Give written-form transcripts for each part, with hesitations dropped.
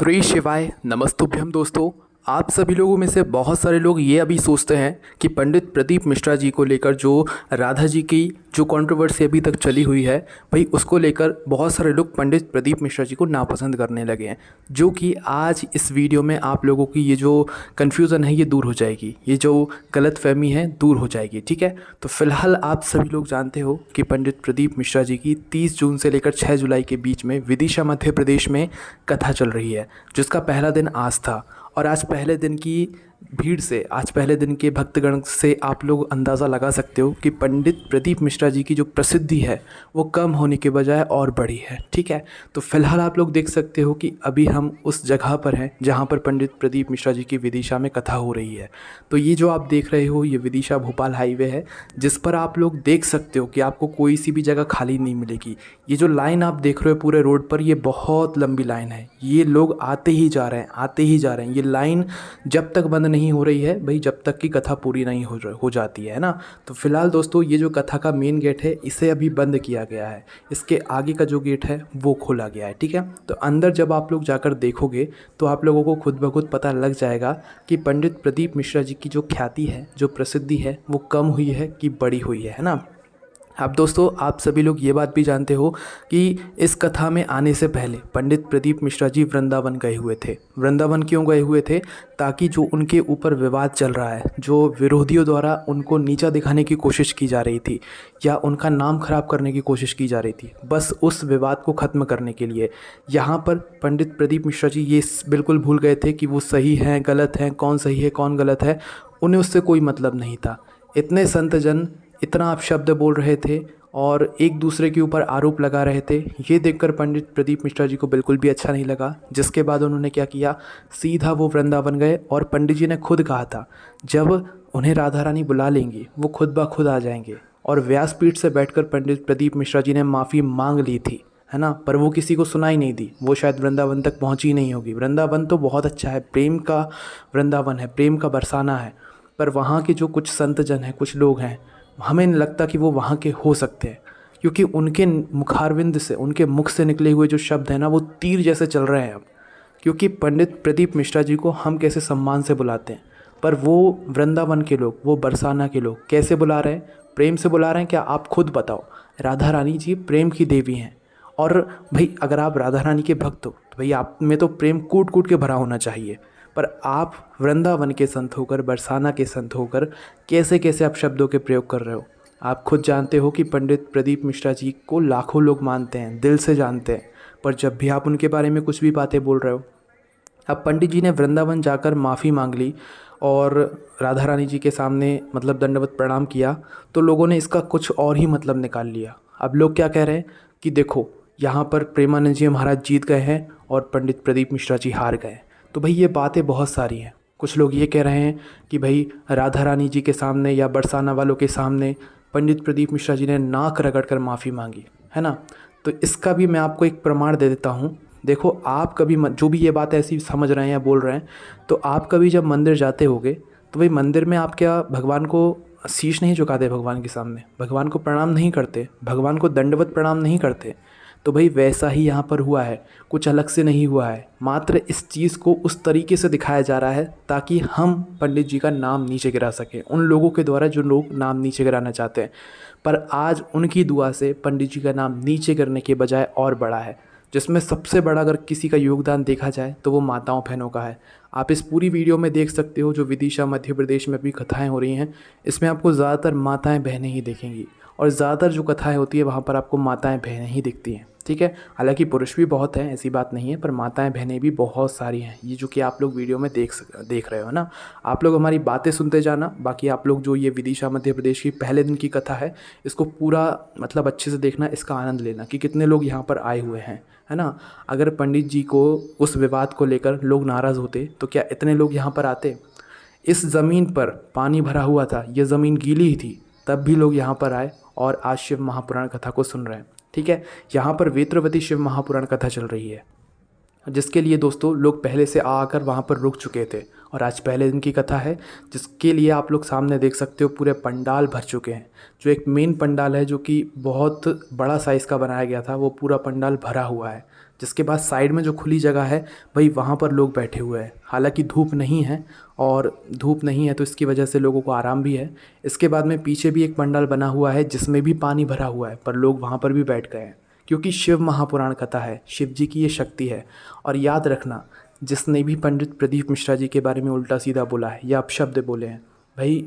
श्री शिवाय नमस्तुभ्यम दोस्तों। आप सभी लोगों में से बहुत सारे लोग ये अभी सोचते हैं कि पंडित प्रदीप मिश्रा जी को लेकर जो राधा जी की जो कंट्रोवर्सी अभी तक चली हुई है, भाई उसको लेकर बहुत सारे लोग पंडित प्रदीप मिश्रा जी को नापसंद करने लगे हैं। जो कि आज इस वीडियो में आप लोगों की ये जो कन्फ्यूज़न है ये दूर हो जाएगी, ये जो गलतफहमी है दूर हो जाएगी। ठीक है, तो फिलहाल आप सभी लोग जानते हो कि पंडित प्रदीप मिश्रा जी की 30 जून से लेकर 6 जुलाई के बीच में विदिशा मध्य प्रदेश में कथा चल रही है, जिसका पहला दिन आज था। और आज पहले दिन की भीड़ से, आज पहले दिन के भक्तगण से आप लोग अंदाज़ा लगा सकते हो कि पंडित प्रदीप मिश्रा जी की जो प्रसिद्धि है वो कम होने के बजाय और बढ़ी है। ठीक है, तो फिलहाल आप लोग देख सकते हो कि अभी हम उस जगह पर हैं जहाँ पर पंडित प्रदीप मिश्रा जी की विदिशा में कथा हो रही है। तो ये जो आप देख रहे हो ये विदिशा भोपाल हाईवे है, जिस पर आप लोग देख सकते हो कि आपको कोई सी भी जगह खाली नहीं मिलेगी। ये जो लाइन आप देख रहे हो पूरे रोड पर, ये बहुत लंबी लाइन है। ये लोग आते ही जा रहे हैं, आते ही जा रहे हैं। ये लाइन जब तक बंद नहीं हो रही है भाई, जब तक कि कथा पूरी नहीं हो जाती है ना। तो फिलहाल दोस्तों ये जो कथा का मेन गेट है इसे अभी बंद किया गया है, इसके आगे का जो गेट है वो खोला गया है। ठीक है, तो अंदर जब आप लोग जाकर देखोगे तो आप लोगों को खुद ब खुद पता लग जाएगा कि पंडित प्रदीप मिश्रा जी की जो ख्याति है, जो प्रसिद्धि है, वो कम हुई है कि बड़ी हुई है ना। अब दोस्तों आप सभी लोग ये बात भी जानते हो कि इस कथा में आने से पहले पंडित प्रदीप मिश्रा जी वृंदावन गए हुए थे। वृंदावन क्यों गए हुए थे? ताकि जो उनके ऊपर विवाद चल रहा है, जो विरोधियों द्वारा उनको नीचा दिखाने की कोशिश की जा रही थी या उनका नाम खराब करने की कोशिश की जा रही थी, बस उस विवाद को ख़त्म करने के लिए यहाँ पर पंडित प्रदीप मिश्रा जी ये बिल्कुल भूल गए थे कि वो सही हैं गलत हैं, कौन सही है कौन गलत है। उन्हें उससे कोई मतलब नहीं था। इतने संत जन इतना अपशब्द बोल रहे थे और एक दूसरे के ऊपर आरोप लगा रहे थे, ये देखकर पंडित प्रदीप मिश्रा जी को बिल्कुल भी अच्छा नहीं लगा। जिसके बाद उन्होंने क्या किया, सीधा वो वृंदावन गए और पंडित जी ने खुद कहा था जब उन्हें राधा रानी बुला लेंगी वो खुद ब खुद आ जाएंगे। और व्यासपीठ से बैठकर पंडित प्रदीप मिश्रा जी ने माफ़ी मांग ली थी, है ना, पर वो किसी को सुनाई नहीं दी। वो शायद वृंदावन तक पहुंची नहीं होगी। वृंदावन तो बहुत अच्छा है, प्रेम का वृंदावन है, प्रेम का बरसाना है, पर वहाँ के जो कुछ संत जन हैं, कुछ लोग हैं, हमें नहीं लगता कि वो वहाँ के हो सकते हैं, क्योंकि उनके मुखारविंद से, उनके मुख से निकले हुए जो शब्द हैं ना वो तीर जैसे चल रहे हैं अब। क्योंकि पंडित प्रदीप मिश्रा जी को हम कैसे सम्मान से बुलाते हैं, पर वो वृंदावन के लोग, वो बरसाना के लोग कैसे बुला रहे हैं? प्रेम से बुला रहे हैं। क्या आप खुद बताओ, राधा रानी जी प्रेम की देवी हैं, और भाई अगर आप राधा रानी के भक्त हो तो भाई आप में तो प्रेम कूट कूट के भरा होना चाहिए। पर आप वृंदावन के संत होकर, बरसाना के संत होकर कैसे कैसे आप शब्दों के प्रयोग कर रहे हो? आप खुद जानते हो कि पंडित प्रदीप मिश्रा जी को लाखों लोग मानते हैं, दिल से जानते हैं, पर जब भी आप उनके बारे में कुछ भी बातें बोल रहे हो। अब पंडित जी ने वृंदावन जाकर माफ़ी मांग ली और राधा रानी जी के सामने मतलब दंडवत प्रणाम किया, तो लोगों ने इसका कुछ और ही मतलब निकाल लिया। अब लोग क्या कह रहे हैं कि देखो यहाँ पर प्रेमानंद जी महाराज जीत गए हैं और पंडित प्रदीप मिश्रा जी हार गए। तो भाई ये बातें बहुत सारी हैं। कुछ लोग ये कह रहे हैं कि भाई राधा रानी जी के सामने या बरसाना वालों के सामने पंडित प्रदीप मिश्रा जी ने नाक रगड़ कर माफ़ी मांगी, है ना। तो इसका भी मैं आपको एक प्रमाण दे देता हूँ। देखो आप कभी जो भी ये बात ऐसी समझ रहे हैं या बोल रहे हैं, तो आप कभी जब मंदिर जाते होगे तो भाई मंदिर में आप क्या भगवान को शीश नहीं झुकाते? भगवान के सामने भगवान को प्रणाम नहीं करते? भगवान को दंडवत प्रणाम नहीं करते? तो भाई वैसा ही यहाँ पर हुआ है, कुछ अलग से नहीं हुआ है। मात्र इस चीज़ को उस तरीके से दिखाया जा रहा है ताकि हम पंडित जी का नाम नीचे गिरा सकें, उन लोगों के द्वारा जो लोग नाम नीचे गिराना चाहते हैं। पर आज उनकी दुआ से पंडित जी का नाम नीचे गिरने के बजाय और बड़ा है, जिसमें सबसे बड़ा अगर किसी का योगदान देखा जाए तो वो माताओं बहनों का है। आप इस पूरी वीडियो में देख सकते हो जो विदिशा मध्य प्रदेश में अभी कथाएँ हो रही हैं, इसमें आपको ज़्यादातर माताएँ बहनें ही देखेंगी, और ज़्यादातर जो कथाएँ होती है वहाँ पर आपको माताएँ बहनें ही दिखती हैं। ठीक है, हालांकि पुरुष भी बहुत हैं, ऐसी बात नहीं है, पर माताएं बहनें भी बहुत सारी हैं। ये जो कि आप लोग वीडियो में देख रहे हो ना, आप लोग हमारी बातें सुनते जाना। बाकी आप लोग जो ये विदिशा मध्य प्रदेश की पहले दिन की कथा है इसको पूरा मतलब अच्छे से देखना, इसका आनंद लेना कि कितने लोग यहाँ पर आए हुए हैं, है ना। अगर पंडित जी को उस विवाद को लेकर लोग नाराज़ होते तो क्या इतने लोग यहाँ पर आते? इस ज़मीन पर पानी भरा हुआ था, ये ज़मीन गीली ही थी, तब भी लोग यहाँ पर आए और आज शिव महापुराण कथा को सुन रहे हैं। ठीक है, यहाँ पर वेत्रवती शिव महापुराण कथा चल रही है, जिसके लिए दोस्तों लोग पहले से आकर वहाँ पर रुक चुके थे, और आज पहले दिन की कथा है, जिसके लिए आप लोग सामने देख सकते हो पूरे पंडाल भर चुके हैं। जो एक मेन पंडाल है जो कि बहुत बड़ा साइज़ का बनाया गया था, वो पूरा पंडाल भरा हुआ है, जिसके बाद साइड में जो खुली जगह है भाई वहाँ पर लोग बैठे हुए हैं। हालांकि धूप नहीं है, और धूप नहीं है तो इसकी वजह से लोगों को आराम भी है। इसके बाद में पीछे भी एक पंडाल बना हुआ है जिसमें भी पानी भरा हुआ है, पर लोग वहाँ पर भी बैठ गए हैं, क्योंकि शिव महापुराण कथा है, शिव जी की ये शक्ति है। और याद रखना, जिसने भी पंडित प्रदीप मिश्रा जी के बारे में उल्टा सीधा बोला है या अपशब्द बोले हैं, भाई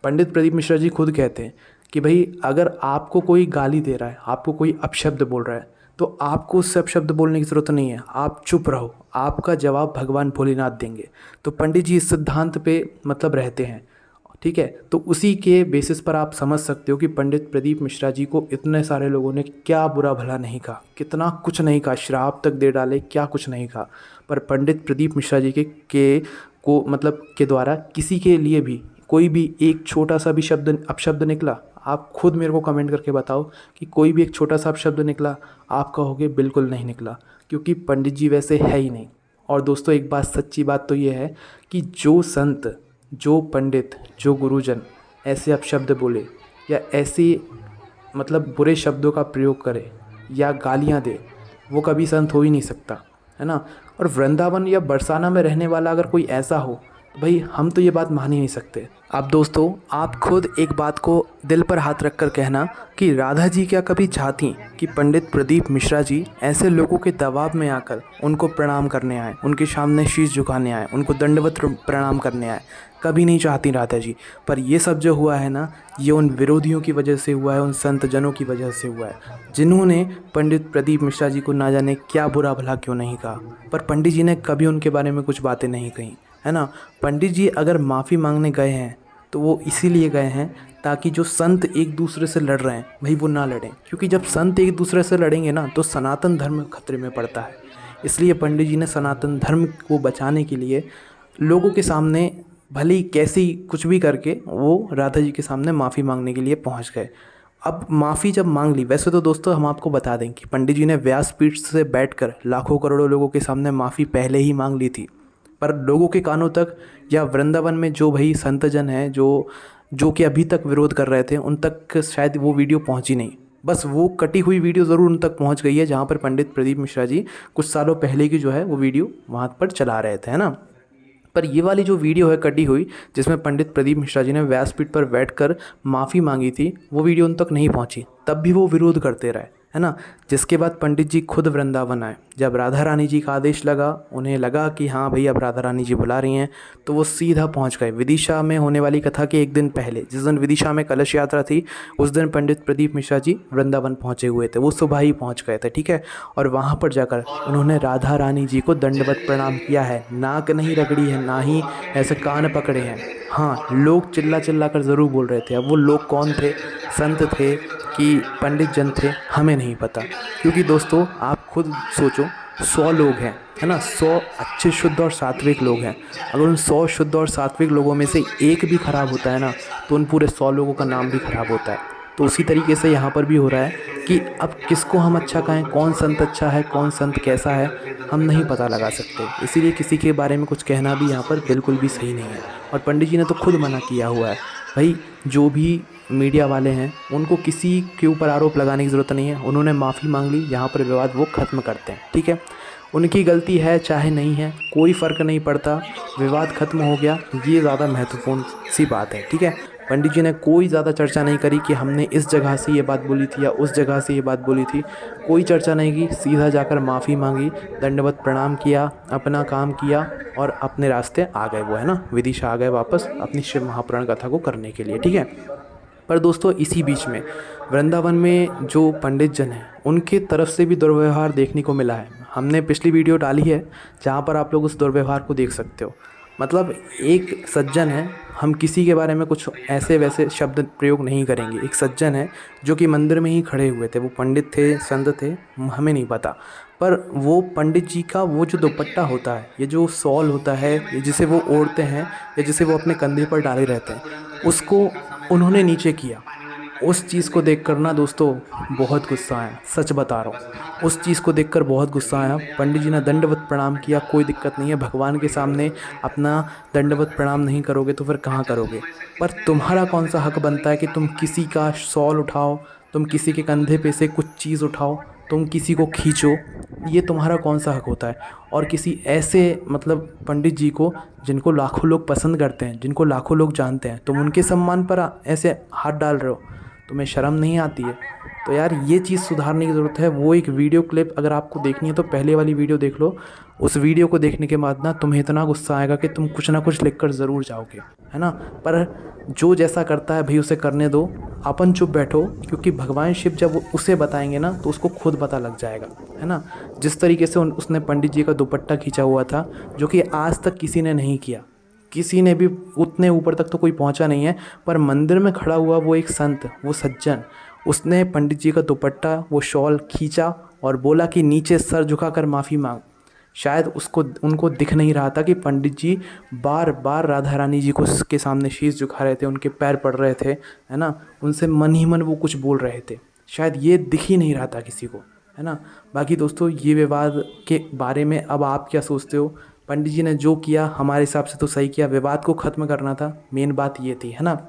पंडित प्रदीप मिश्रा जी खुद कहते हैं कि भाई अगर आपको कोई गाली दे रहा है, आपको कोई अपशब्द बोल रहा है, तो आपको उससे अपशब्द बोलने की ज़रूरत नहीं है, आप चुप रहो, आपका जवाब भगवान भोलेनाथ देंगे। तो पंडित जी इस सिद्धांत पे मतलब रहते हैं, ठीक है। तो उसी के बेसिस पर आप समझ सकते हो कि पंडित प्रदीप मिश्रा जी को इतने सारे लोगों ने क्या बुरा भला नहीं कहा, कितना कुछ नहीं कहा, श्राप तक दे डाले, क्या कुछ नहीं कहा। पर पंडित प्रदीप मिश्रा जी के द्वारा किसी के लिए भी कोई भी एक छोटा सा भी अपशब्द निकला, आप खुद मेरे को कमेंट करके बताओ कि कोई भी एक छोटा सा अपशब्द निकला, आप कहोगे बिल्कुल नहीं निकला, क्योंकि पंडित जी वैसे है ही नहीं। और दोस्तों एक बात, सच्ची बात तो ये है कि जो संत, जो पंडित, जो गुरुजन ऐसे अपशब्द बोले या ऐसे बुरे शब्दों का प्रयोग करे या गालियाँ दे, वो कभी संत हो ही नहीं सकता, है ना। और वृंदावन या बरसाना में रहने वाला अगर कोई ऐसा हो, तो भाई हम तो ये बात मान ही नहीं सकते। अब दोस्तों आप खुद एक बात को दिल पर हाथ रख कर कहना कि राधा जी क्या कभी चाहती कि पंडित प्रदीप मिश्रा जी ऐसे लोगों के दबाव में आकर उनको प्रणाम करने आए, उनके सामने शीश झुकाने आए, उनको दंडवत प्रणाम करने आए? कभी नहीं चाहती राधा जी। पर ये सब जो हुआ है ना, ये उन विरोधियों की वजह से हुआ है, उन संत जनों की वजह से हुआ है, जिन्होंने पंडित प्रदीप मिश्रा जी को ना जाने क्या बुरा भला क्यों नहीं कहा। पर पंडित जी ने कभी उनके बारे में कुछ बातें नहीं कही, है ना। पंडित जी अगर माफ़ी मांगने गए हैं तो वो इसीलिए गए हैं ताकि जो संत एक दूसरे से लड़ रहे हैं भाई वो ना लड़ें, क्योंकि जब संत एक दूसरे से लड़ेंगे ना तो सनातन धर्म खतरे में पड़ता है। इसलिए पंडित जी ने सनातन धर्म को बचाने के लिए लोगों के सामने भले ही कैसी कुछ भी करके वो राधा जी के सामने माफ़ी मांगने के लिए पहुंच गए। अब माफ़ी जब मांग ली, वैसे तो दोस्तों हम आपको बता दें कि पंडित जी ने व्यासपीठ से बैठकर लाखों करोड़ों लोगों के सामने माफ़ी पहले ही मांग ली थी, पर लोगों के कानों तक या वृंदावन में जो भाई संतजन हैं जो कि अभी तक विरोध कर रहे थे, उन तक शायद वो वीडियो पहुंची नहीं। बस वो कटी हुई वीडियो ज़रूर उन तक पहुंच गई है, जहां पर पंडित प्रदीप मिश्रा जी कुछ सालों पहले की जो है वो वीडियो वहां पर चला रहे थे, है ना। पर ये वाली जो वीडियो है कटी हुई, जिसमें पंडित प्रदीप मिश्रा जी ने व्यासपीठ पर बैठकर माफ़ी मांगी थी, वो वीडियो उन तक नहीं पहुंची, तब भी वो विरोध करते रहे, है ना। जिसके बाद पंडित जी खुद वृंदावन आए। जब राधा रानी जी का आदेश लगा, उन्हें लगा कि हाँ भाई अब राधा रानी जी बुला रही हैं, तो वो सीधा पहुंच गए। विदिशा में होने वाली कथा के एक दिन पहले, जिस दिन विदिशा में कलश यात्रा थी, उस दिन पंडित प्रदीप मिश्रा जी वृंदावन पहुंचे हुए थे, वो सुबह ही पहुंच गए थे, ठीक है। और वहाँ पर जाकर उन्होंने राधा रानी जी को दंडवत प्रणाम किया है, नाक नहीं रगड़ी है, ना ही ऐसे कान पकड़े हैं। हाँ, लोग चिल्ला चिल्ला कर ज़रूर बोल रहे थे। अब वो लोग कौन थे, संत थे कि पंडित जन थे, हमें नहीं पता, क्योंकि दोस्तों आप खुद सोचो, 100 लोग हैं, है ना, 100 अच्छे शुद्ध और सात्विक लोग हैं। अगर उन 100 शुद्ध और सात्विक लोगों में से एक भी खराब होता है ना, तो उन पूरे 100 लोगों का नाम भी खराब होता है। तो उसी तरीके से यहाँ पर भी हो रहा है कि अब किसको हम अच्छा कहें, कौन संत अच्छा है, कौन संत कैसा है, हम नहीं पता लगा सकते। इसीलिए किसी के बारे में कुछ कहना भी यहाँ पर बिल्कुल भी सही नहीं है। और पंडित जी ने तो खुद मना किया हुआ है, भाई जो भी मीडिया वाले हैं उनको किसी के ऊपर आरोप लगाने की ज़रूरत नहीं है। उन्होंने माफ़ी मांग ली, यहाँ पर विवाद वो ख़त्म करते हैं, ठीक है। उनकी गलती है चाहे नहीं है, कोई फ़र्क नहीं पड़ता, विवाद ख़त्म हो गया, ये ज़्यादा महत्वपूर्ण सी बात है, ठीक है। पंडित जी ने कोई ज़्यादा चर्चा नहीं करी कि हमने इस जगह से ये बात बोली थी या उस जगह से ये बात बोली थी, कोई चर्चा नहीं की। सीधा जाकर माफ़ी मांगी, दंडवत प्रणाम किया, अपना काम किया और अपने रास्ते आ गए, वो है ना, विदिशा आ गए वापस अपनी शिव महापुराण कथा को करने के लिए, ठीक है। पर दोस्तों इसी बीच में वृंदावन में जो पंडित जन हैं उनकी तरफ से भी दुर्व्यवहार देखने को मिला है। हमने पिछली वीडियो डाली है जहाँ पर आप लोग उस दुर्व्यवहार को देख सकते हो। मतलब एक सज्जन है, हम किसी के बारे में कुछ ऐसे वैसे शब्द प्रयोग नहीं करेंगे, एक सज्जन है जो कि मंदिर में ही खड़े हुए थे, वो पंडित थे, संत थे, हमें नहीं पता, पर वो पंडित जी का वो जो दुपट्टा होता है, ये जो शॉल होता है, जिसे वो ओढ़ते हैं या जिसे वो अपने कंधे पर डाले रहते हैं, उसको उन्होंने नीचे किया। उस चीज़ को देखकर ना दोस्तों बहुत गुस्सा आया, सच बता रहा हूँ, उस चीज़ को देखकर बहुत गुस्सा आया। पंडित जी ने दंडवत प्रणाम किया, कोई दिक्कत नहीं है, भगवान के सामने अपना दंडवत प्रणाम नहीं करोगे तो फिर कहाँ करोगे। पर तुम्हारा कौन सा हक बनता है कि तुम किसी का शॉल उठाओ, तुम किसी के कंधे पे से कुछ चीज़ उठाओ, तुम किसी को खींचो, ये तुम्हारा कौन सा हक होता है? और किसी ऐसे मतलब पंडित जी को जिनको लाखों लोग पसंद करते हैं, जिनको लाखों लोग जानते हैं, तुम उनके सम्मान पर ऐसे हाथ डाल रहे हो, तुम्हें शर्म नहीं आती है? तो यार ये चीज़ सुधारने की ज़रूरत है। वो एक वीडियो क्लिप अगर आपको देखनी है तो पहले वाली वीडियो देख लो। उस वीडियो को देखने के बाद ना तुम्हें इतना गुस्सा आएगा कि तुम कुछ ना कुछ लिख कर ज़रूर जाओगे, है ना। पर जो जैसा करता है भाई उसे करने दो, अपन चुप बैठो, क्योंकि भगवान शिव जब उसे बताएंगे ना तो उसको खुद पता लग जाएगा, है ना। जिस तरीके से उसने पंडित जी का दुपट्टा खींचा हुआ था, जो कि आज तक किसी ने नहीं किया, किसी ने भी उतने ऊपर तक तो कोई पहुंचा नहीं है, पर मंदिर में खड़ा हुआ वो एक संत, वो सज्जन, उसने पंडित जी का दुपट्टा, वो शॉल खींचा और बोला कि नीचे सर झुकाकर माफ़ी मांग। शायद उनको दिख नहीं रहा था कि पंडित जी बार बार राधा रानी जी को के सामने शीश झुका रहे थे, उनके पैर पड़ रहे थे, है ना। उनसे मन ही मन वो कुछ बोल रहे थे, शायद ये दिख ही नहीं रहा था किसी को, है ना। बाकी दोस्तों, ये विवाद के बारे में अब आप क्या सोचते हो? पंडित जी ने जो किया हमारे हिसाब से तो सही किया, विवाद को ख़त्म करना था, मेन बात ये थी, है ना।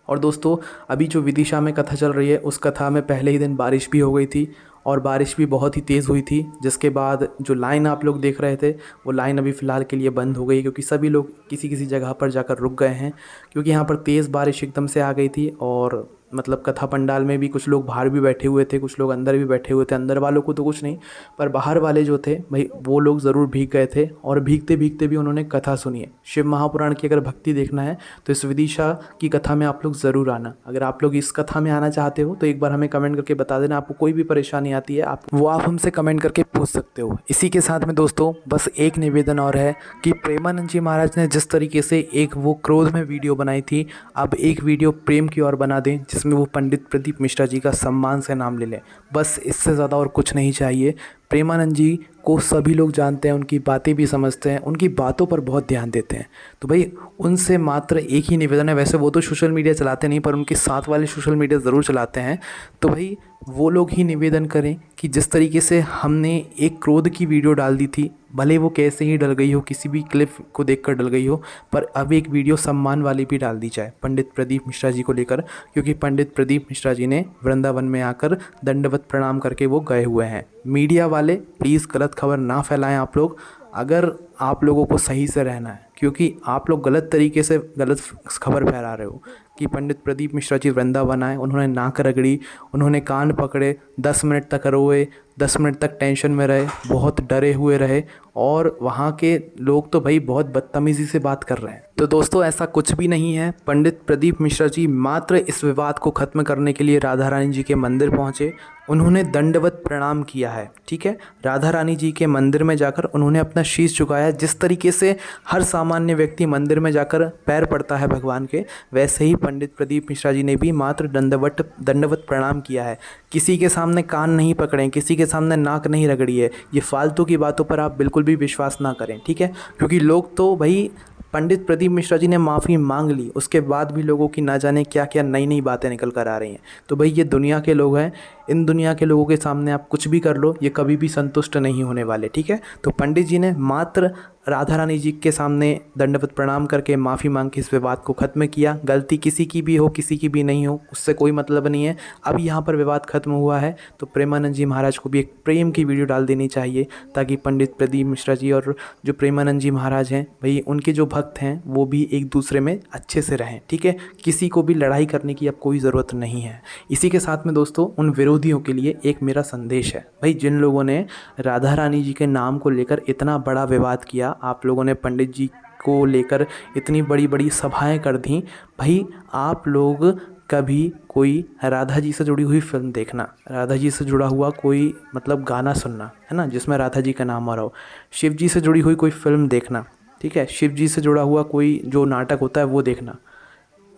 और दोस्तों, अभी जो विदिशा में कथा चल रही है, उस कथा में पहले ही दिन बारिश भी हो गई थी और बारिश भी बहुत ही तेज़ हुई थी, जिसके बाद जो लाइन आप लोग देख रहे थे वो लाइन अभी फ़िलहाल के लिए बंद हो गई, क्योंकि सभी लोग किसी किसी जगह पर जाकर रुक गए हैं, क्योंकि यहाँ पर तेज़ बारिश एकदम से आ गई थी। और मतलब कथा पंडाल में भी कुछ लोग बाहर भी बैठे हुए थे, कुछ लोग अंदर भी बैठे हुए थे। अंदर वालों को तो कुछ नहीं, पर बाहर वाले जो थे भाई वो लोग ज़रूर भीग गए थे, और भीगते भीगते भी उन्होंने कथा सुनी है। शिव महापुराण की अगर भक्ति देखना है तो इस विदिशा की कथा में आप लोग ज़रूर आना। अगर आप लोग इस कथा में आना चाहते हो तो एक बार हमें कमेंट करके बता देना। आपको कोई भी परेशानी आती है आप हमसे कमेंट करके पूछ सकते हो। इसी के साथ में दोस्तों बस एक निवेदन और है कि प्रेमानंद जी महाराज ने जिस तरीके से एक वो क्रोध में वीडियो बनाई थी, अब एक वीडियो प्रेम की ओर बना दें, जिसमें वो पंडित प्रदीप मिश्रा जी का सम्मान से नाम ले लें। बस इससे ज़्यादा और कुछ नहीं चाहिए। प्रेमानंद जी को सभी लोग जानते हैं, उनकी बातें भी समझते हैं, उनकी बातों पर बहुत ध्यान देते हैं। तो भाई उनसे मात्र एक ही निवेदन है। वैसे वो तो सोशल मीडिया चलाते नहीं, पर उनके साथ वाले सोशल मीडिया ज़रूर चलाते हैं। तो भाई वो लोग ही निवेदन करें कि जिस तरीके से हमने एक क्रोध की वीडियो डाल दी थी, भले वो कैसे ही डल गई हो, किसी भी क्लिप को देखकर डल गई हो, पर अब एक वीडियो सम्मान वाली भी डाल दी जाए पंडित प्रदीप मिश्रा जी को लेकर, क्योंकि पंडित प्रदीप मिश्रा जी ने वृंदावन में आकर दंडवत प्रणाम करके वो गए हुए हैं। मीडिया वाले प्लीज़ गलत खबर ना फैलाएं आप लोग, अगर आप लोगों को सही से रहना है, क्योंकि आप लोग गलत तरीके से गलत खबर फैला रहे हो कि पंडित प्रदीप मिश्रा जी वृंदावन आए, उन्होंने नाक रगड़ी, उन्होंने कान पकड़े, 10 मिनट तक रोए, 10 मिनट तक टेंशन में रहे, बहुत डरे हुए रहे, और वहाँ के लोग तो भाई बहुत बदतमीज़ी से बात कर रहे हैं। तो दोस्तों ऐसा कुछ भी नहीं है। पंडित प्रदीप मिश्रा जी मात्र इस विवाद को ख़त्म करने के लिए राधा रानी जी के मंदिर पहुँचे, उन्होंने दंडवत प्रणाम किया है, ठीक है। राधा रानी जी के मंदिर में जाकर उन्होंने अपना शीश झुकाया। जिस तरीके से हर सामान्य व्यक्ति मंदिर में जाकर पैर पड़ता है भगवान के, वैसे ही पंडित प्रदीप मिश्रा जी ने भी मात्र दंडवत प्रणाम किया है। किसी के सामने कान नहीं पकड़े, किसी के सामने नाक नहीं रगड़ी है। ये फालतू की बातों पर आप बिल्कुल भी विश्वास ना करें, ठीक है। क्योंकि लोग तो भाई पंडित प्रदीप मिश्रा जी ने माफ़ी मांग ली, उसके बाद भी लोगों की ना जाने क्या क्या नई नई बातें निकल कर आ रही हैं। तो भाई ये दुनिया के लोग हैं, इन दुनिया के लोगों के सामने आप कुछ भी कर लो, ये कभी भी संतुष्ट नहीं होने वाले, ठीक है। तो पंडित जी ने मात्र राधा रानी जी के सामने दंडवत प्रणाम करके माफ़ी मांग के इस विवाद को ख़त्म किया। गलती किसी की भी हो, किसी की भी नहीं हो, उससे कोई मतलब नहीं है। अब यहाँ पर विवाद ख़त्म हुआ है, तो प्रेमानंद जी महाराज को भी एक प्रेम की वीडियो डाल देनी चाहिए, ताकि पंडित प्रदीप मिश्रा जी और जो प्रेमानंद जी महाराज हैं भाई, उनके जो भक्त हैं वो भी एक दूसरे में अच्छे से रहें, ठीक है। किसी को भी लड़ाई करने की अब कोई ज़रूरत नहीं है। इसी के साथ में दोस्तों उन विरोधियों के लिए एक मेरा संदेश है। भाई जिन लोगों ने राधा रानी जी के नाम को लेकर इतना बड़ा विवाद किया, आप लोगों ने पंडित जी को लेकर इतनी बड़ी बड़ी सभाएं कर दी, भाई आप लोग कभी कोई राधा जी से जुड़ी हुई फिल्म देखना, राधा जी से जुड़ा हुआ कोई मतलब गाना सुनना, है ना, जिसमें राधा जी का नाम आ रहा हो। शिव जी से जुड़ी हुई कोई फिल्म देखना, ठीक है, शिव जी से जुड़ा हुआ कोई जो नाटक होता है वो देखना।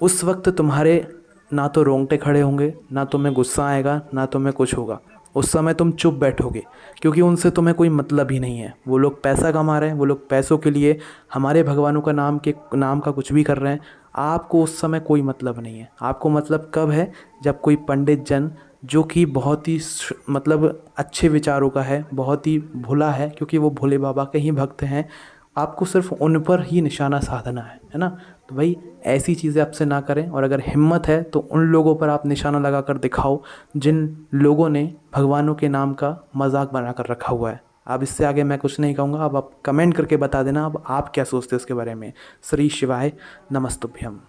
उस वक्त तुम्हारे ना तो रोंगटे खड़े होंगे, ना तुम्हें गुस्सा आएगा, ना तुम्हें कुछ होगा। उस समय तुम चुप बैठोगे, क्योंकि उनसे तुम्हें कोई मतलब ही नहीं है। वो लोग पैसा कमा रहे हैं, वो लोग पैसों के लिए हमारे भगवानों का नाम का कुछ भी कर रहे हैं। आपको उस समय कोई मतलब नहीं है। आपको मतलब कब है? जब कोई पंडित जन जो कि बहुत ही मतलब अच्छे विचारों का है, बहुत ही भोला है, क्योंकि वो भोले बाबा के ही भक्त हैं, आपको सिर्फ उन पर ही निशाना साधना है ना। तो भाई ऐसी चीज़ें आपसे ना करें, और अगर हिम्मत है तो उन लोगों पर आप निशाना लगा कर दिखाओ जिन लोगों ने भगवानों के नाम का मजाक बना कर रखा हुआ है। अब इससे आगे मैं कुछ नहीं कहूँगा, अब आप कमेंट करके बता देना अब आप क्या सोचते हो इसके बारे में। श्री शिवाय नमस्तुभ्यम।